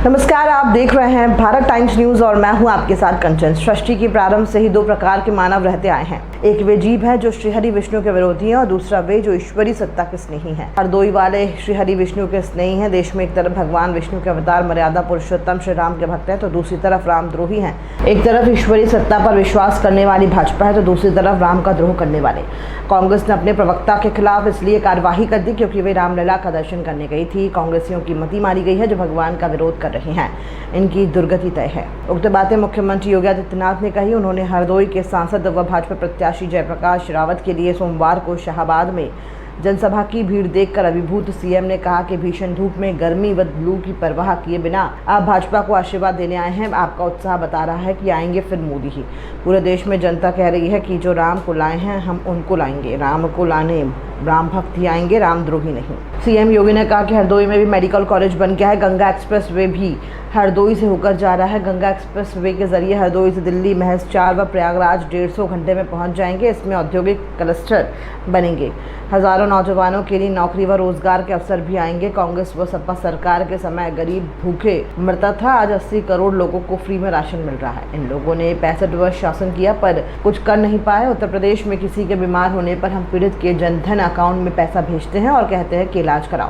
नमस्कार, आप देख रहे हैं भारत टाइम्स न्यूज और मैं हूं आपके साथ कंचन। सृष्टि के प्रारंभ से ही दो प्रकार के मानव रहते आए हैं। एक वे जीव है जो श्रीहरि विष्णु के विरोधी हैं और दूसरा वे जो ईश्वरी सत्ता के स्नेही हैं। हरदोई वाले श्रीहरि विष्णु के स्नेही हैं। देश में एक तरफ भगवान विष्णु के अवतार मर्यादा पुरुषोत्तम श्री राम के भक्त हैं तो दूसरी तरफ रामद्रोही हैं। एक तरफ ईश्वरी सत्ता पर विश्वास करने वाली भाजपा है तो दूसरी तरफ राम का द्रोह करने वाले कांग्रेस ने अपने प्रवक्ता के खिलाफ इसलिए कार्यवाही कर दी क्योंकि वे रामलला का दर्शन करने गई थी। कांग्रेसियों की मति मारी गई है जो भगवान का विरोध कर रहे हैं, इनकी दुर्गति तय है। उक्त बातें मुख्यमंत्री योगी आदित्यनाथ ने कही। उन्होंने हरदोई के सांसद व भाजपा प्रत्याशी जयप्रकाश रावत के लिए सोमवार को शाहबाद में जनसभा की भीड़ देखकर अभिभूत सीएम ने कहा कि भीषण धूप में गर्मी व लू की परवाह किए बिना आप भाजपा को आशीर्वाद देने आए हैं। आपका उत्साह बता रहा है कि आएंगे फिर मोदी ही। पूरे देश में जनता कह रही है कि जो राम को लाए हैं हम उनको लाएंगे। राम को लाने राम भक्त ही आएंगे, रामद्रोही नहीं। सीएम योगी ने कहा कि हरदोई में भी मेडिकल कॉलेज बन गया है। गंगा एक्सप्रेस वे भी हरदोई से होकर जा रहा है। गंगा एक्सप्रेस वे के जरिए हरदोई से दिल्ली महज 4 व प्रयागराज 150 घंटे में पहुंच जाएंगे। इसमें औद्योगिक क्लस्टर बनेंगे। हजारों नौजवानों के लिए नौकरी व रोजगार के अवसर भी आएंगे। कांग्रेस व सपा सरकार के समय गरीब भूखे मरता था, आज 80 करोड़ लोगों को फ्री में राशन मिल रहा है। इन लोगों ने 65 वर्ष शासन किया पर कुछ कर नहीं पाए। उत्तर प्रदेश में किसी के बीमार होने पर हम पीड़ित के जनधन अकाउंट में पैसा भेजते हैं और कहते हैं कि इलाज कराओ।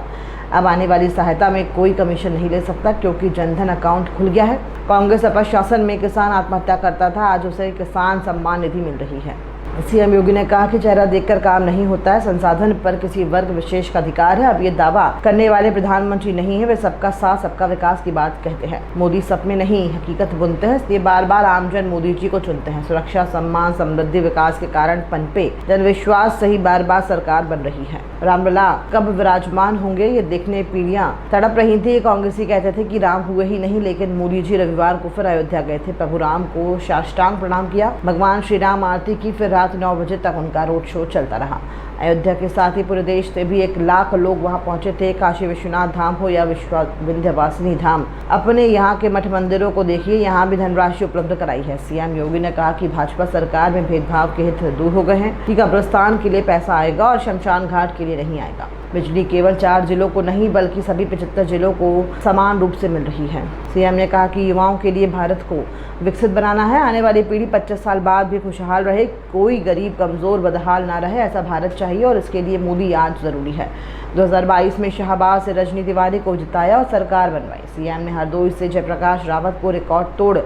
अब आने वाली सहायता में कोई कमीशन नहीं ले सकता क्योंकि जनधन अकाउंट खुल गया है। कांग्रेस सपा शासन में किसान आत्महत्या करता था, आज उसे किसान सम्मान निधि मिल रही है। सीएम योगी ने कहा कि चेहरा देखकर काम नहीं होता है, संसाधन पर किसी वर्ग विशेष का अधिकार है। अब ये दावा करने वाले प्रधानमंत्री नहीं है, वे सबका साथ सबका विकास की बात कहते हैं। मोदी सपने नहीं हकीकत बुनते हैं, इसलिए बार बार आमजन मोदी जी को चुनते हैं। सुरक्षा, सम्मान, समृद्धि, विकास के कारण पनपे जनविश्वास से ही बार बार सरकार बन रही है। रामलला कब विराजमान होंगे ये देखने पीढ़ियां तड़प रही थी। कांग्रेसी कहते थे कि राम हुए ही नहीं, लेकिन मोदी जी रविवार को फिर अयोध्या गए थे। प्रभु राम को साष्टांग प्रणाम किया। भगवान श्री राम आरती की, फिर रात 9 बजे तक उनका रोड शो चलता रहा। अयोध्या के साथ ही पूरे देश से भी 1 लाख लोग वहां पहुंचे थे। काशी विश्वनाथ धाम हो या विंध्यवासिनी धाम, अपने यहाँ के मठ मंदिरों को देखिए, यहाँ भी धनराशि उपलब्ध कराई है। सीएम योगी ने कहा कि भाजपा सरकार में भेदभाव के हित दूर हो गए हैं कि कब्रिस्तान के लिए पैसा आएगा और शमशान घाट के लिए नहीं आएगा। बिजली केवल 4 जिलों को नहीं बल्कि सभी 75 जिलों को समान रूप से मिल रही है। सीएम ने कहा कि युवाओं के लिए भारत को विकसित बनाना है। आने वाली पीढ़ी 25 साल बाद भी खुशहाल रहे, कोई गरीब कमजोर बदहाल ना रहे, ऐसा भारत चाहिए और इसके लिए मोदी आज जरूरी है। 2022 में शाहबाद से रजनी तिवारी को जिताया और सरकार बनवाई। सीएम ने हरदोई से जयप्रकाश रावत को रिकॉर्ड तोड़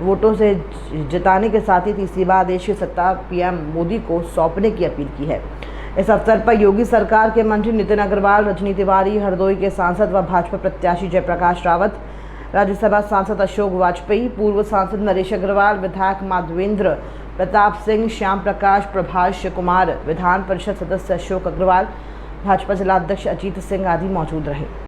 वोटों से जिताने के साथ ही तीसरी बार देश की सत्ता पीएम मोदी को सौंपने की अपील की है। इस अवसर पर योगी सरकार के मंत्री नितिन अग्रवाल, रजनी तिवारी, हरदोई के सांसद व भाजपा प्रत्याशी जयप्रकाश रावत, राज्यसभा सांसद अशोक वाजपेयी, पूर्व सांसद नरेश अग्रवाल, विधायक माधवेंद्र प्रताप सिंह, श्याम प्रकाश, प्रभाष कुमार, विधान परिषद सदस्य अशोक अग्रवाल, भाजपा जिलाध्यक्ष अजीत सिंह आदि मौजूद रहे।